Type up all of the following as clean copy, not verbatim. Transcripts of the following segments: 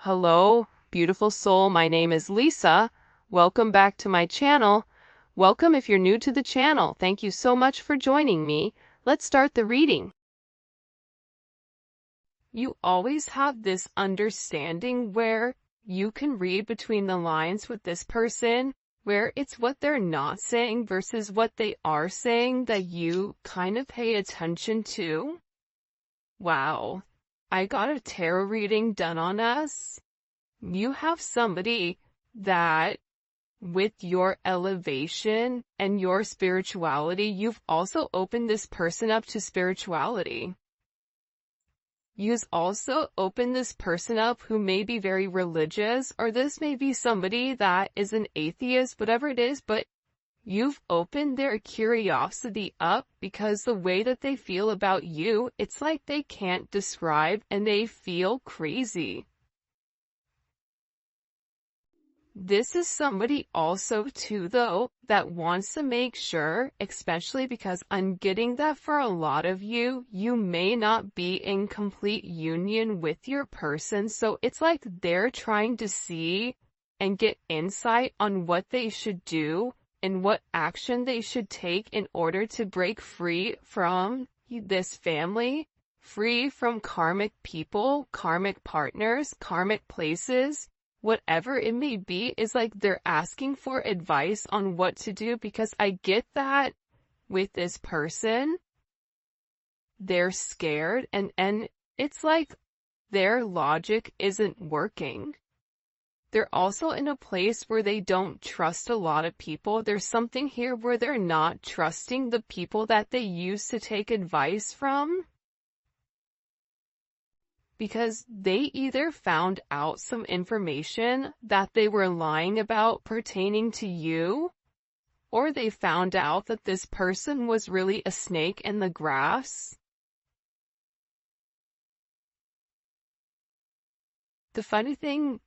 Hello, beautiful soul. My name is Lisa. Welcome back to my channel. Welcome if you're new to the channel. Thank you so much for joining me. Let's start the reading. You always have this understanding where you can read between the lines with this person, where it's what they're not saying versus what they are saying that you kind of pay attention to. Wow. I got a tarot reading done on us. You have somebody that, with your elevation and your spirituality, you've also opened this person up to spirituality. You've also opened this person up who may be very religious, or this may be somebody that is an atheist, whatever it is, but you've opened their curiosity up because the way that they feel about you, it's like they can't describe and they feel crazy. This is somebody also too though that wants to make sure, especially because I'm getting that for a lot of you, you may not be in complete union with your person, so it's like they're trying to see and get insight on what they should do and what action they should take in order to break free from this family, free from karmic people, karmic partners, karmic places. Whatever it may be, is like they're asking for advice on what to do, because I get that with this person, they're scared and it's like their logic isn't working. They're also in a place where they don't trust a lot of people. There's something here where they're not trusting the people that they used to take advice from, because they either found out some information that they were lying about pertaining to you, or they found out that this person was really a snake in the grass. The funny thing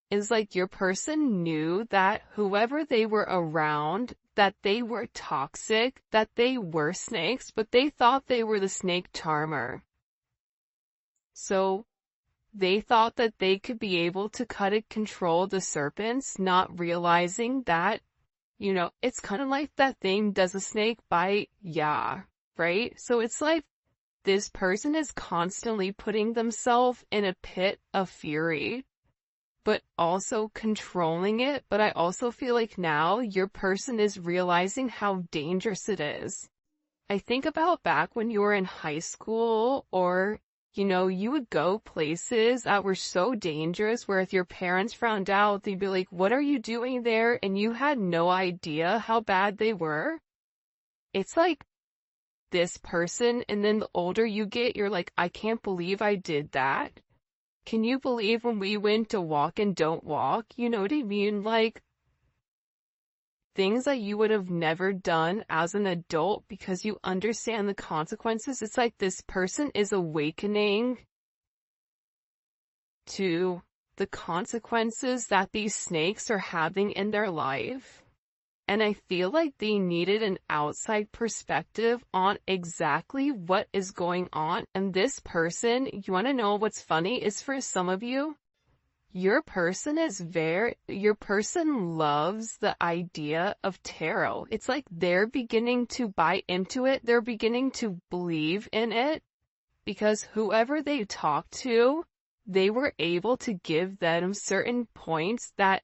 is, like, your person knew that whoever they were around, that they were toxic, that they were snakes, but they thought they were the snake charmer. So they thought that they could be able to cut and control the serpents, not realizing that, it's kind of like that thing, does a snake bite? Yeah, right? So it's like this person is constantly putting themselves in a pit of fury, but also controlling it. But I also feel like now your person is realizing how dangerous it is. I think about back when you were in high school, or you would go places that were so dangerous where if your parents found out, they'd be like, what are you doing there? And you had no idea how bad they were. It's like this person, and then the older you get, you're like, I can't believe I did that. Can you believe when we went to walk and don't walk? You know what I mean? Like, things that you would have never done as an adult because you understand the consequences. It's like this person is awakening to the consequences that these snakes are having in their life. And I feel like they needed an outside perspective on exactly what is going on. And this person, you want to know what's funny, is for some of you, your person loves the idea of tarot. It's like they're beginning to buy into it. They're beginning to believe in it because whoever they talked to, they were able to give them certain points that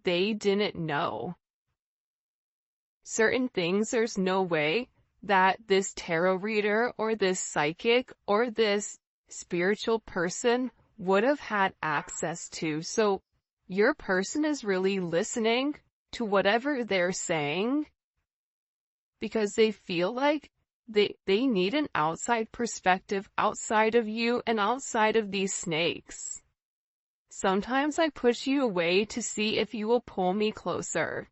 they didn't know. Certain things there's no way that this tarot reader or this psychic or this spiritual person would have had access to. So your person is really listening to whatever they're saying because they feel like they need an outside perspective outside of you and outside of these snakes. Sometimes I push you away to see if you will pull me closer.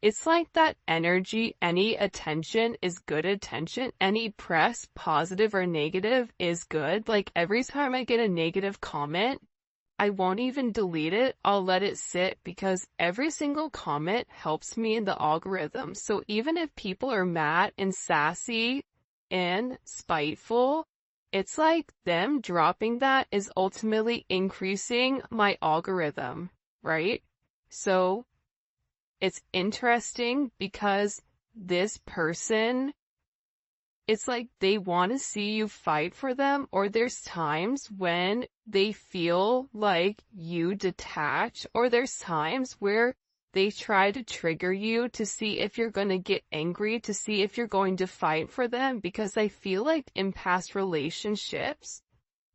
It's like that energy, any attention is good attention. Any press, positive or negative, is good. Like every time I get a negative comment, I won't even delete it. I'll let it sit because every single comment helps me in the algorithm. So even if people are mad and sassy and spiteful it's like them dropping that is ultimately increasing my algorithm, right? So it's interesting because this person, it's like they want to see you fight for them, or there's times when they feel like you detach, or there's times where they try to trigger you to see if you're going to get angry, to see if you're going to fight for them, because I feel like in past relationships,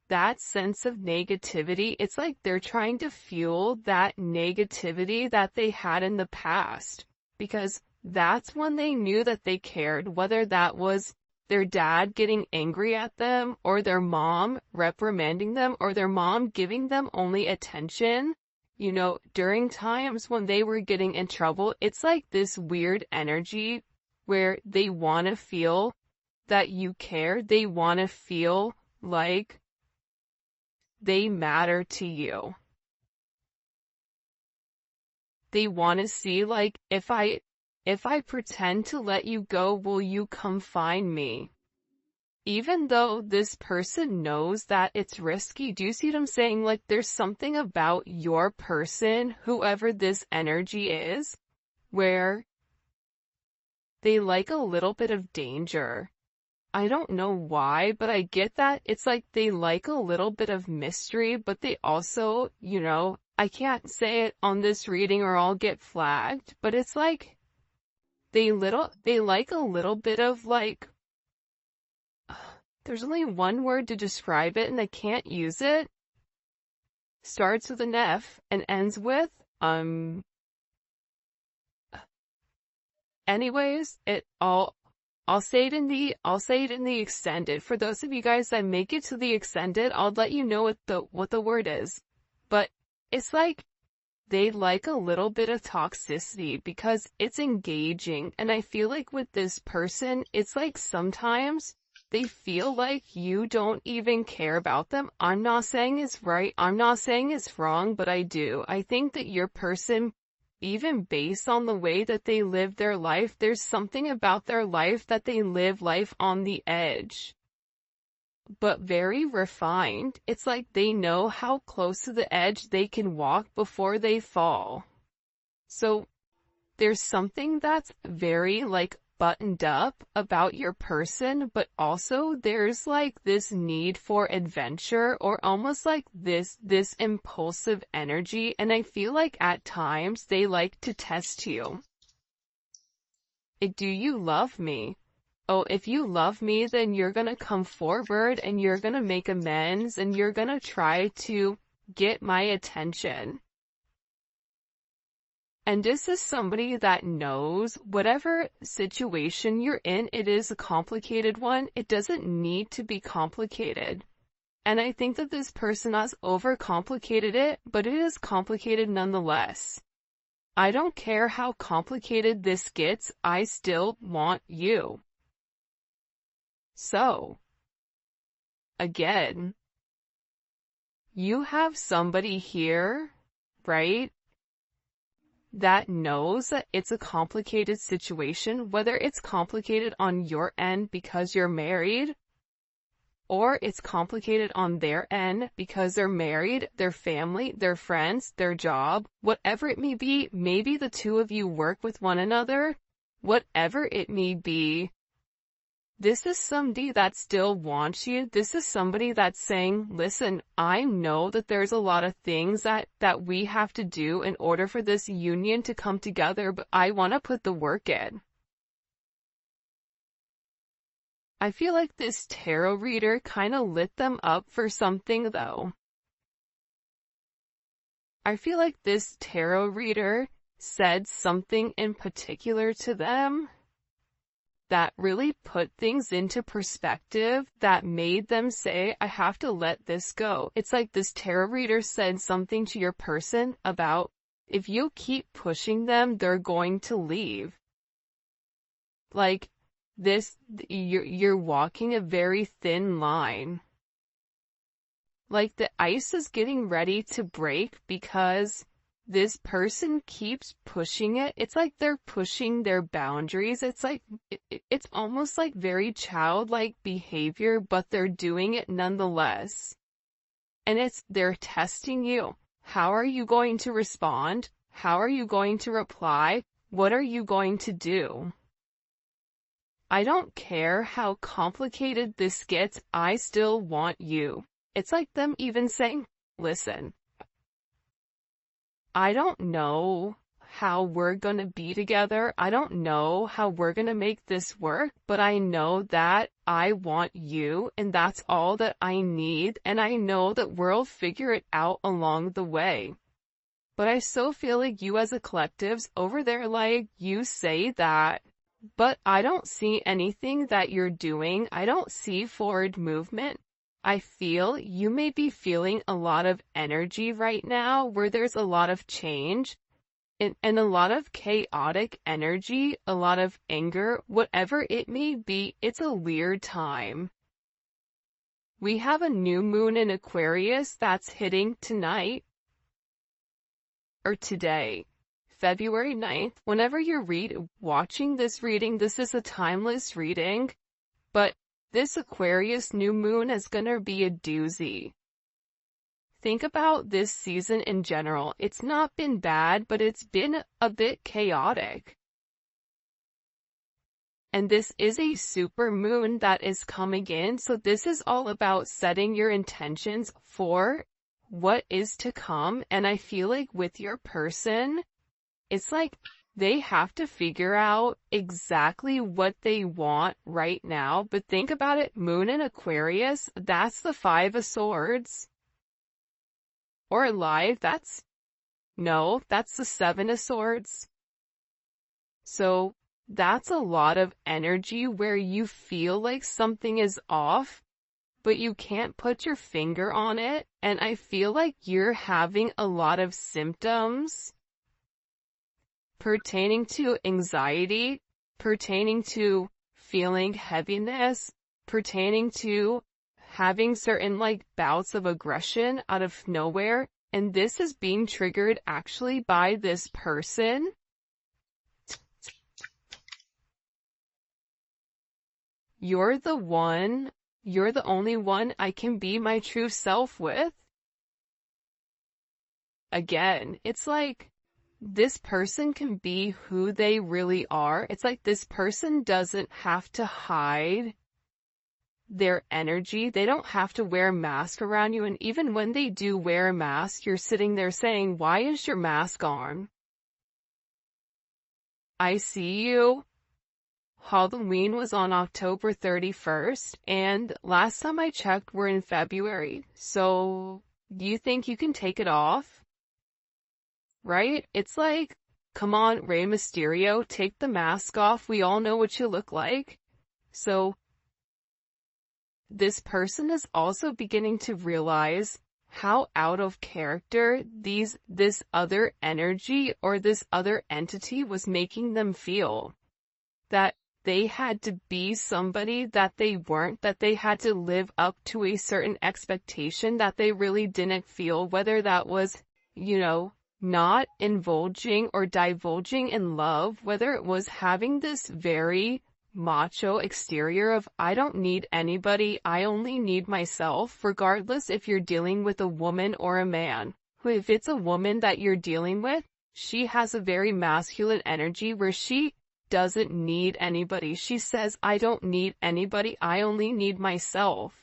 that sense of negativity, it's like they're trying to fuel that negativity that they had in the past, because that's when they knew that they cared, whether that was their dad getting angry at them, or their mom reprimanding them, or their mom giving them only attention. You know, during times when they were getting in trouble, it's like this weird energy where they want to feel that you care. They want to feel like they matter to you. They want to see, like, if I pretend to let you go, will you come find me? Even though this person knows that it's risky. Do you see what I'm saying? Like, there's something about your person, whoever this energy is, where they like a little bit of danger. I don't know why, but I get that. It's like they like a little bit of mystery, but they also, you know, I can't say it on this reading or I'll get flagged, but it's like they like a little bit of like, there's only one word to describe it and I can't use it. Starts with an F and ends with, anyways, I'll say it in the extended. For those of you guys that make it to the extended, I'll let you know what the word is. But it's like they like a little bit of toxicity because it's engaging. And I feel like with this person, it's like sometimes they feel like you don't even care about them. I'm not saying it's right. I'm not saying it's wrong, but I do. I think that your person, even based on the way that they live their life, there's something about their life that they live life on the edge, but very refined. It's like they know how close to the edge they can walk before they fall. So there's something that's very like buttoned up about your person, but also there's like this need for adventure, or almost like this impulsive energy, and I feel like at times they like to test you. Do you love me? Oh, if you love me, then you're gonna come forward and you're gonna make amends and you're gonna try to get my attention. And this is somebody that knows whatever situation you're in, it is a complicated one. It doesn't need to be complicated. And I think that this person has overcomplicated it, but it is complicated nonetheless. I don't care how complicated this gets, I still want you. So, again, you have somebody here, right, that knows that it's a complicated situation, whether it's complicated on your end because you're married, or it's complicated on their end because they're married, their family, their friends, their job, whatever it may be. Maybe the two of you work with one another, whatever it may be. This is somebody that still wants you. This is somebody that's saying, listen, I know that there's a lot of things that we have to do in order for this union to come together, but I want to put the work in. I feel like this tarot reader kind of lit them up for something though. I feel like this tarot reader said something in particular to them that really put things into perspective, that made them say, I have to let this go. It's like this tarot reader said something to your person about, if you keep pushing them, they're going to leave. Like, you're walking a very thin line. Like the ice is getting ready to break because this person keeps pushing it. It's like they're pushing their boundaries. It's like, it's almost like very childlike behavior, but they're doing it nonetheless. And they're testing you. How are you going to respond? How are you going to reply? What are you going to do? I don't care how complicated this gets, I still want you. It's like them even saying, listen, I don't know how we're gonna be together. I don't know how we're gonna make this work, but I know that I want you, and that's all that I need, and I know that we'll figure it out along the way. But I so feel like you as a collective's over there, like, you say that, but I don't see anything that you're doing. I don't see forward movement. I feel you may be feeling a lot of energy right now where there's a lot of change and a lot of chaotic energy, a lot of anger, whatever it may be. It's a weird time. We have a new moon in Aquarius that's hitting tonight or today, February 9th. Whenever you're watching this reading, this is a timeless reading, but this Aquarius new moon is gonna be a doozy. Think about this season in general. It's not been bad, but it's been a bit chaotic. And this is a super moon that is coming in, so this is all about setting your intentions for what is to come. And I feel like with your person, it's like they have to figure out exactly what they want right now. But think about it, moon in Aquarius, that's the 5 of Swords. Or alive, that's the 7 of Swords. So that's a lot of energy where you feel like something is off, but you can't put your finger on it. And I feel like you're having a lot of symptoms pertaining to anxiety, pertaining to feeling heaviness, pertaining to having certain like bouts of aggression out of nowhere. And this is being triggered actually by this person. You're the only one I can be my true self with. Again, it's like this person can be who they really are. It's like this person doesn't have to hide their energy. They don't have to wear a mask around you. And even when they do wear a mask, you're sitting there saying, why is your mask on? I see you. Halloween was on October 31st, and last time I checked, we're in February. So, do you think you can take it off? Right? It's like, come on, Rey Mysterio, take the mask off. We all know what you look like. So, this person is also beginning to realize how out of character this other energy or this other entity was making them feel. That they had to be somebody that they weren't, that they had to live up to a certain expectation that they really didn't feel, whether that was, not indulging or divulging in love, whether it was having this very macho exterior of, I don't need anybody, I only need myself, regardless if you're dealing with a woman or a man. If it's a woman that you're dealing with, she has a very masculine energy where she doesn't need anybody. She says, I don't need anybody, I only need myself.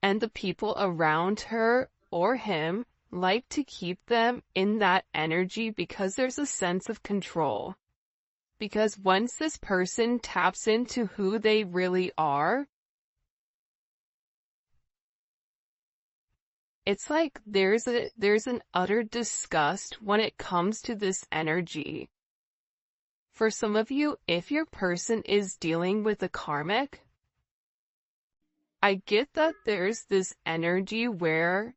And the people around her or him like to keep them in that energy because there's a sense of control. Because once this person taps into who they really are, it's like there's an utter disgust when it comes to this energy. For some of you, if your person is dealing with a karmic, I get that there's this energy where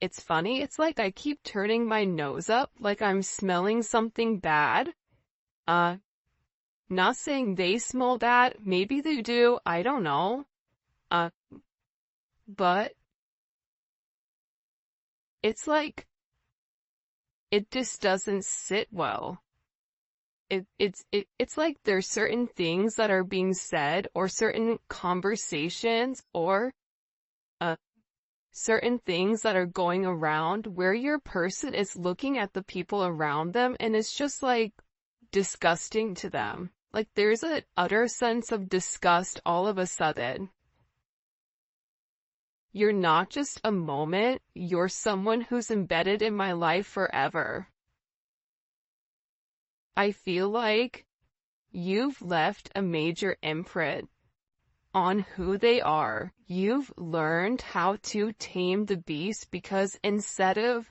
it's funny. It's like I keep turning my nose up like I'm smelling something bad. Not saying they smell bad. Maybe they do. I don't know. But it's like, it just doesn't sit well. It's like there's certain things that are being said, or certain conversations, or certain things that are going around where your person is looking at the people around them and it's just like disgusting to them. Like there's an utter sense of disgust all of a sudden. You're not just a moment, you're someone who's embedded in my life forever. I feel like you've left a major imprint on who they are. You've learned how to tame the beast, because instead of,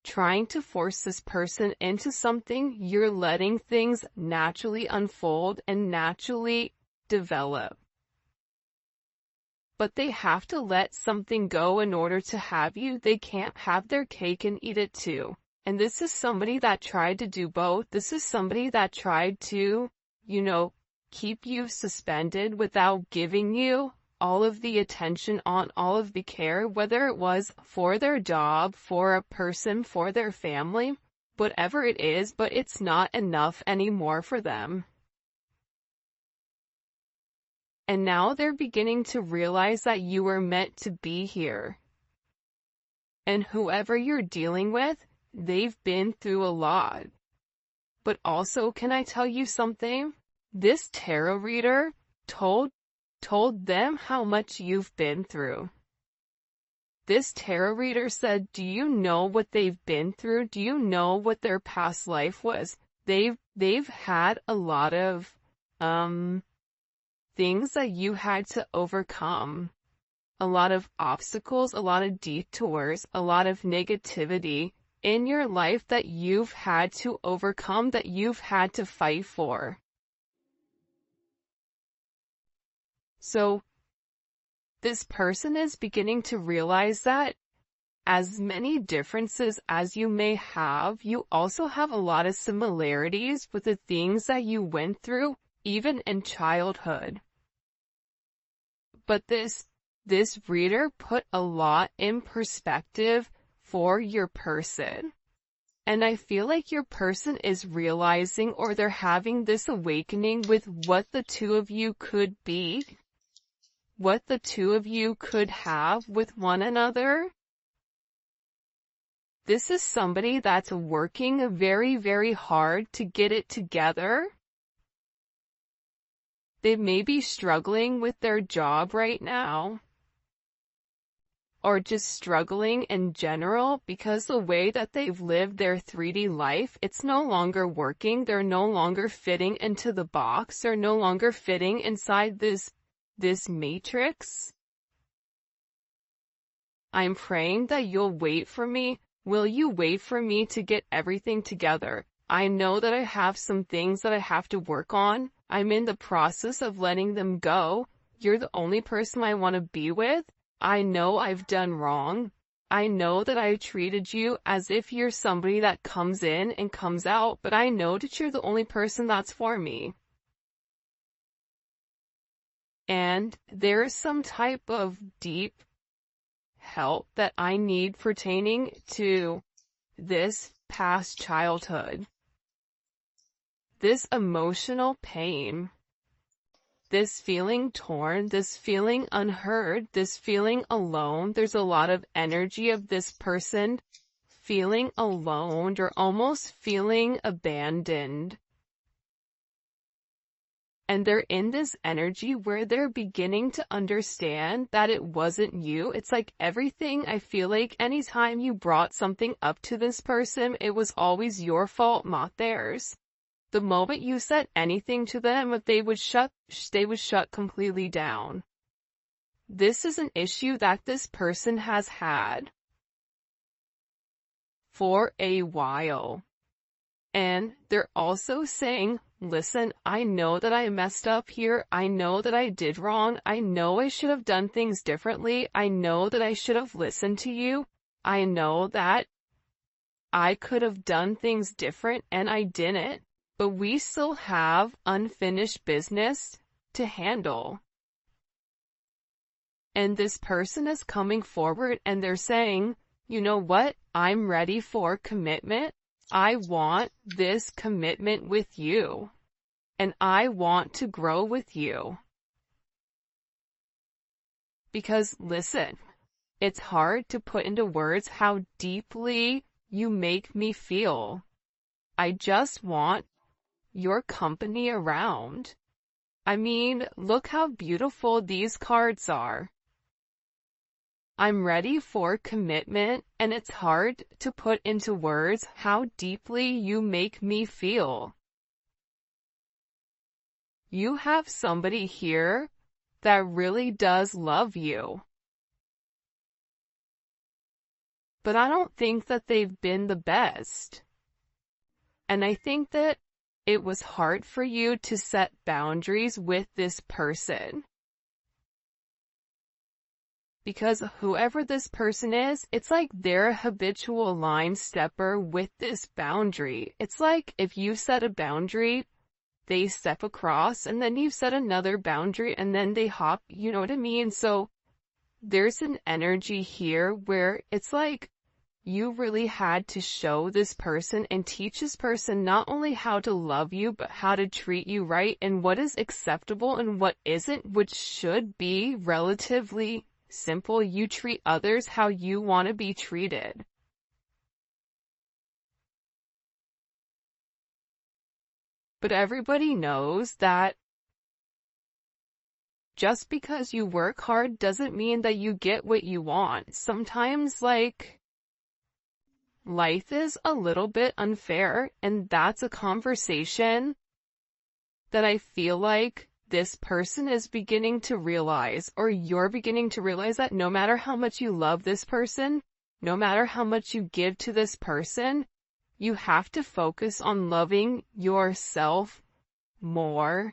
trying to force this person into something, you're letting things naturally unfold and naturally develop. But they have to let something go in order to have you. They can't have their cake and eat it too. And this is somebody that tried to do both. This is somebody that tried to, keep you suspended without giving you all of the attention, on all of the care, whether it was for their job, for a person, for their family, whatever it is, but it's not enough anymore for them. And now they're beginning to realize that you were meant to be here. And whoever you're dealing with, they've been through a lot. But also, can I tell you something? This tarot reader told them how much you've been through. This tarot reader said, do you know what they've been through? Do you know what their past life was? They've had a lot of things that you had to overcome. A lot of obstacles, a lot of detours, a lot of negativity in your life that you've had to overcome, that you've had to fight for. So, this person is beginning to realize that as many differences as you may have, you also have a lot of similarities with the things that you went through, even in childhood. But this reader put a lot in perspective for your person. And I feel like your person is realizing, or they're having this awakening with what the two of you could be, what the two of you could have with one another. This is somebody that's working very, very hard to get it together. They may be struggling with their job right now, or just struggling in general, because the way that they've lived their 3D life, it's no longer working. They're no longer fitting into the box. They're no longer fitting inside this matrix. I'm praying that you'll wait for me. Will you wait for me to get everything together? I know that I have some things that I have to work on. I'm in the process of letting them go. You're the only person I want to be with. I know I've done wrong. I know that I treated you as if you're somebody that comes in and comes out, but I know that you're the only person that's for me. And there's some type of deep help that I need pertaining to this past childhood. This emotional pain. This feeling torn, this feeling unheard, this feeling alone. There's a lot of energy of this person feeling alone, or almost feeling abandoned. And they're in this energy where they're beginning to understand that it wasn't you. It's like everything, I feel like anytime you brought something up to this person, it was always your fault, not theirs. The moment you said anything to them, they would shut completely down. This is an issue that this person has had for a while. And they're also saying, listen, I know that I messed up here. I know that I did wrong. I know I should have done things differently. I know that I should have listened to you. I know that I could have done things different and I didn't. But we still have unfinished business to handle. And this person is coming forward and they're saying, you know what? I'm ready for commitment. I want this commitment with you. And I want to grow with you. Because listen, it's hard to put into words how deeply you make me feel. I just want your company around. I mean, look how beautiful these cards are. I'm ready for commitment, and it's hard to put into words how deeply you make me feel. You have somebody here that really does love you. But I don't think that they've been the best. And I think that it was hard for you to set boundaries with this person. Because whoever this person is, it's like they're a habitual line stepper with this boundary. It's like if you set a boundary, they step across, and then you set another boundary, and then they hop, you know what I mean? So there's an energy here where it's like you really had to show this person and teach this person not only how to love you, but how to treat you right, and what is acceptable and what isn't, which should be relatively simple. You treat others how you want to be treated. But everybody knows that just because you work hard doesn't mean that you get what you want. Sometimes, like, life is a little bit unfair, and that's a conversation that I feel like this person is beginning to realize, or you're beginning to realize, that no matter how much you love this person, no matter how much you give to this person, you have to focus on loving yourself more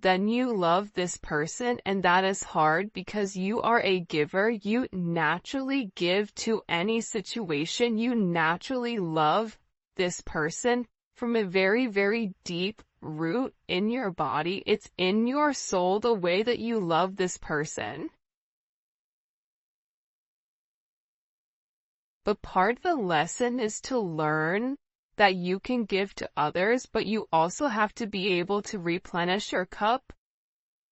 than you love this person. And that is hard because you are a giver. You naturally give to any situation. You naturally love this person from a very, very deep root in your body. It's in your soul, the way that you love this person. But part of the lesson is to learn that you can give to others, but you also have to be able to replenish your cup.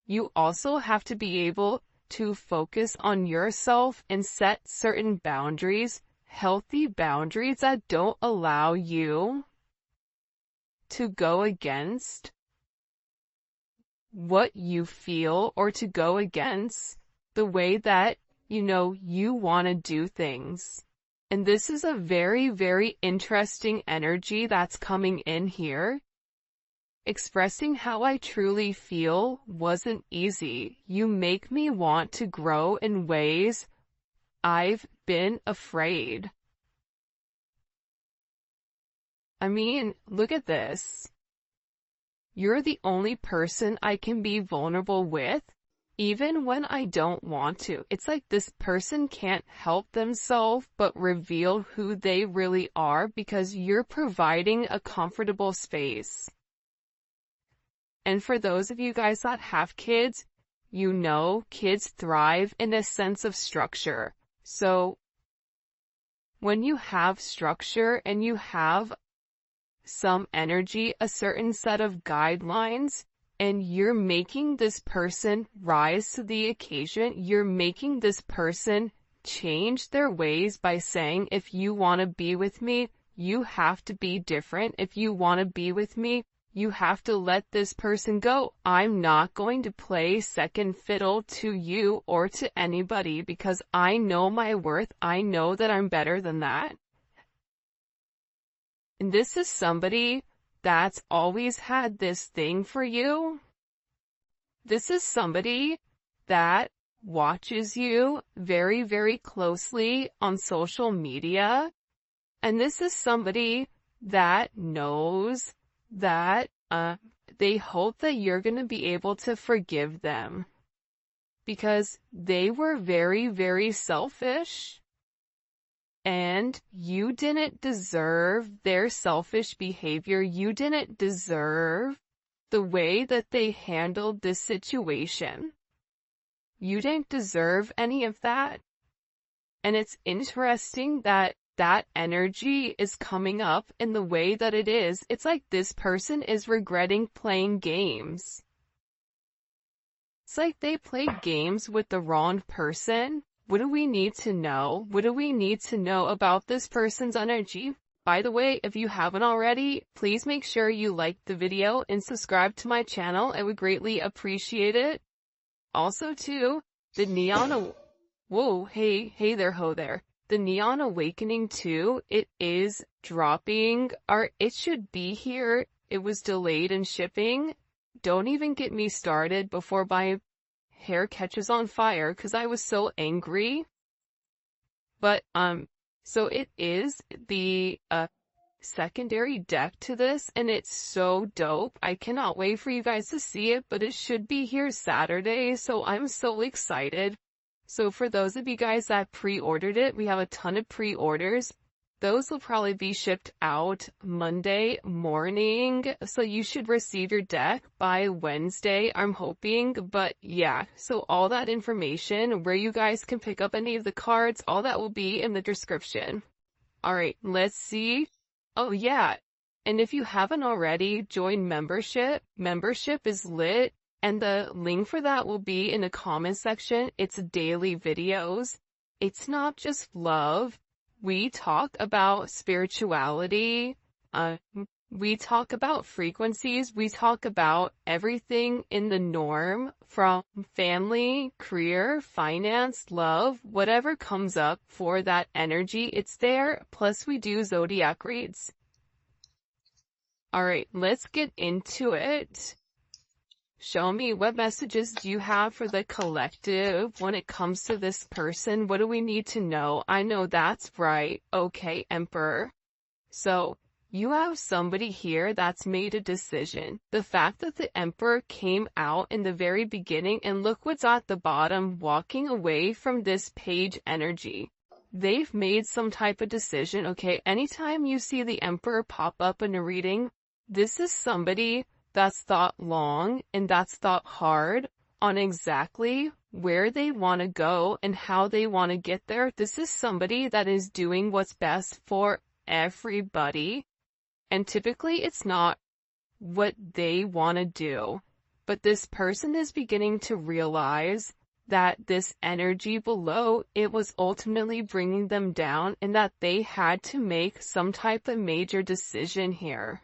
You also have to be able to focus on yourself and set certain boundaries, healthy boundaries that don't allow you to go against what you feel, or to go against the way that, you want to do things. And this is a very, very interesting energy that's coming in here. Expressing how I truly feel wasn't easy. You make me want to grow in ways I've been afraid. I mean, look at this. You're the only person I can be vulnerable with, even when I don't want to. It's like this person can't help themselves but reveal who they really are because you're providing a comfortable space. And for those of you guys that have kids, kids thrive in a sense of structure. So when you have structure and you have some energy, a certain set of guidelines, and you're making this person rise to the occasion, you're making this person change their ways by saying, if you want to be with me, you have to be different. If you want to be with me, you have to let this person go. I'm not going to play second fiddle to you or to anybody because I know my worth. I know that I'm better than that. And this is somebody that's always had this thing for you. This is somebody that watches you very, very closely on social media. And this is somebody that knows that they hope that you're going to be able to forgive them because they were very, very selfish. And you didn't deserve their selfish behavior. You didn't deserve the way that they handled this situation. You didn't deserve any of that. And it's interesting that that energy is coming up in the way that it is. It's like this person is regretting playing games. It's like they played games with the wrong person. What do we need to know? What do we need to know about this person's energy? By the way, if you haven't already, please make sure you like the video and subscribe to my channel. I would greatly appreciate it. Also, too, the Neon... Whoa, hey there, ho there. The Neon Awakening 2, it is dropping, or it should be here. It was delayed in shipping. Don't even get me started before my hair catches on fire, because I was so angry. But, so it is the, secondary deck to this, and it's so dope. I cannot wait for you guys to see it, but it should be here Saturday, so I'm so excited. So for those of you guys that pre-ordered it, we have a ton of pre-orders. Those will probably be shipped out Monday morning, so you should receive your deck by Wednesday, I'm hoping. But yeah, so all that information, where you guys can pick up any of the cards, all that will be in the description. Alright, let's see. Oh yeah, and if you haven't already, join membership. Membership is lit. And the link for that will be in the comment section. It's daily videos. It's not just love. We talk about spirituality. We talk about frequencies. We talk about everything in the norm, from family, career, finance, love, whatever comes up for that energy, it's there. Plus we do zodiac reads. Alright, let's get into it. Show me, what messages do you have for the collective when it comes to this person? What do we need to know? I know that's right. Okay, Emperor. So, you have somebody here that's made a decision. The fact that the Emperor came out in the very beginning, and look what's at the bottom, walking away from this page energy. They've made some type of decision, okay? Anytime you see the Emperor pop up in a reading, this is somebody that's thought long and that's thought hard on exactly where they want to go and how they want to get there. This is somebody that is doing what's best for everybody. And typically it's not what they want to do. But this person is beginning to realize that this energy below, it was ultimately bringing them down, and that they had to make some type of major decision here.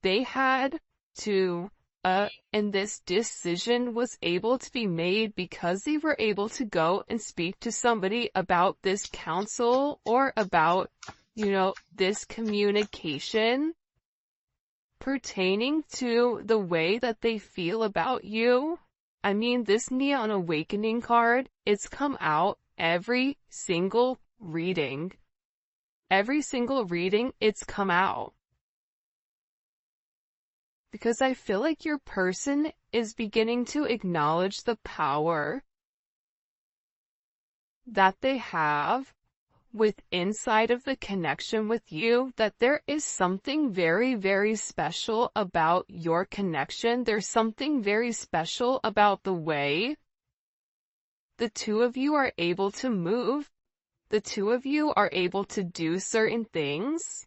They had to, and this decision was able to be made because they were able to go and speak to somebody about this counsel, or about, this communication pertaining to the way that they feel about you. I mean, this Neon Awakening card, it's come out every single reading. Every single reading, it's come out. Because I feel like your person is beginning to acknowledge the power that they have with inside of the connection with you, that there is something very, very special about your connection. There's something very special about the way the two of you are able to move. The two of you are able to do certain things.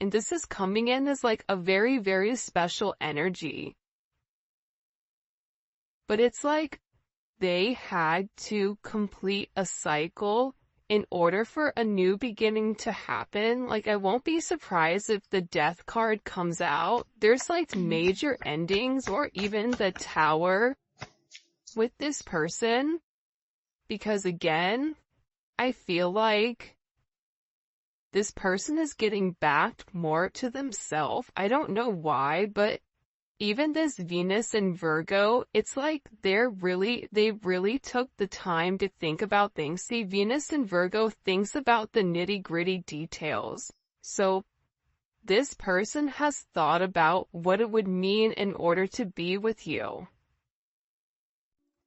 And this is coming in as like a very, very special energy. But it's like they had to complete a cycle in order for a new beginning to happen. Like, I won't be surprised if the Death card comes out. There's like major endings, or even the Tower with this person. Because again, I feel like this person is getting back more to themselves. I don't know why, but even this Venus and Virgo, it's like they really took the time to think about things. See, Venus and Virgo thinks about the nitty-gritty details. So this person has thought about what it would mean in order to be with you.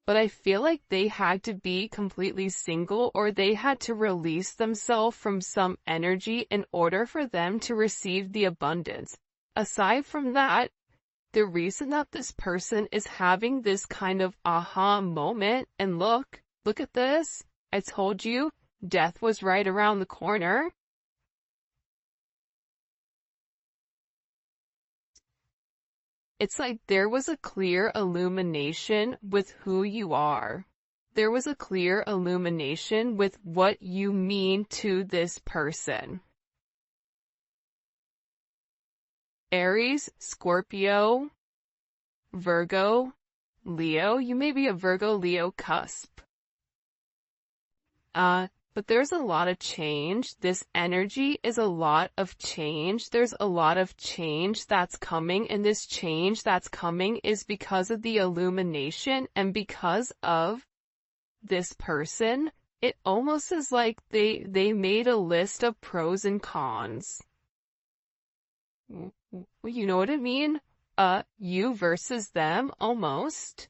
But I feel like they had to be completely single, or they had to release themselves from some energy in order for them to receive the abundance. Aside from that, the reason that this person is having this kind of aha moment, and look at this. I told you, death was right around the corner. It's like there was a clear illumination with who you are. There was a clear illumination with what you mean to this person. Aries, Scorpio, Virgo, Leo. You may be a Virgo-Leo cusp. But there's a lot of change. This energy is a lot of change. There's a lot of change that's coming, and this change that's coming is because of the illumination and because of this person. It almost is like they made a list of pros and cons. You know what I mean? You versus them, almost.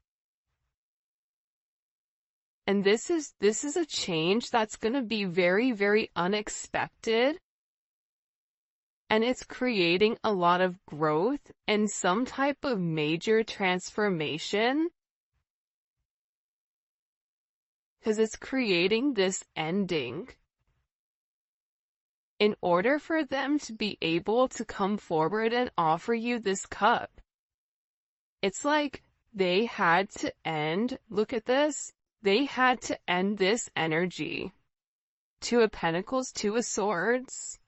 And this is a change that's going to be very, very unexpected. And it's creating a lot of growth and some type of major transformation. Because it's creating this ending. In order for them to be able to come forward and offer you this cup, it's like they had to end, look at this, they had to end this energy. Two of Pentacles, Two of Swords.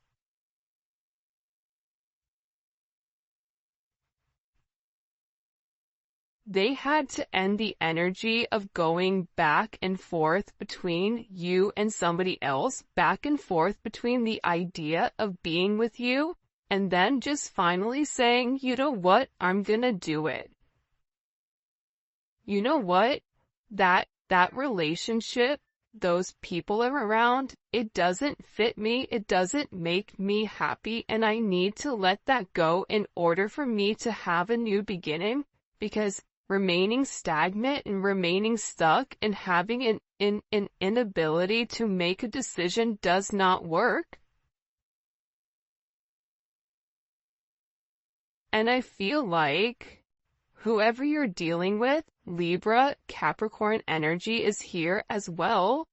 They had to end the energy of going back and forth between you and somebody else, back and forth between the idea of being with you, and then just finally saying, you know what, I'm gonna do it. You know what, that relationship, those people are around, it doesn't fit me, it doesn't make me happy, and I need to let that go in order for me to have a new beginning, because remaining stagnant and remaining stuck and having an inability to make a decision does not work. And I feel like whoever you're dealing with, Libra, Capricorn energy is here as well.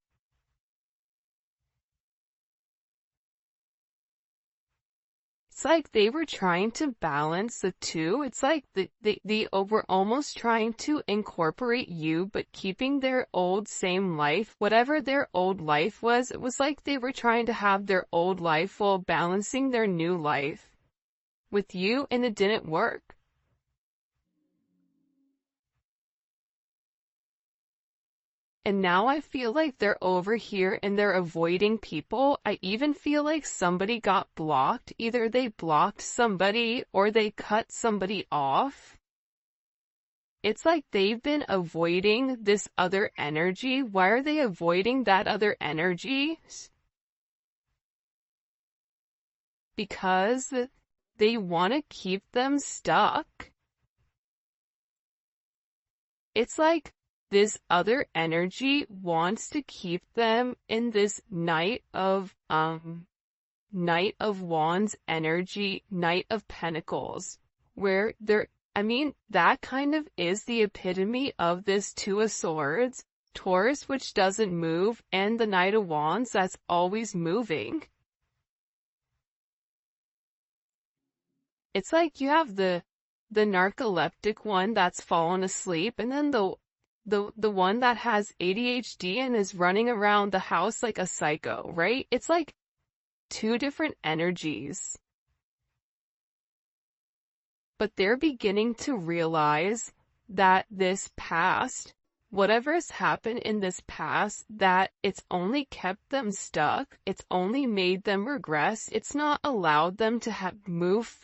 It's like they were trying to balance the two. It's like they were almost trying to incorporate you, but keeping their old same life, whatever their old life was. It was like they were trying to have their old life while balancing their new life with you, and it didn't work. And now I feel like they're over here and they're avoiding people. I even feel like somebody got blocked. Either they blocked somebody or they cut somebody off. It's like they've been avoiding this other energy. Why are they avoiding that other energy? Because they want to keep them stuck. It's like this other energy wants to keep them in this Knight of Wands energy, Knight of Pentacles, where that kind of is the epitome of this Two of Swords, Taurus, which doesn't move, and the Knight of Wands that's always moving. It's like you have the narcoleptic one that's fallen asleep, and then the one that has ADHD and is running around the house like a psycho, right? It's like two different energies. But they're beginning to realize that this past, whatever has happened in this past, that it's only kept them stuck, it's only made them regress, it's not allowed them to move forward.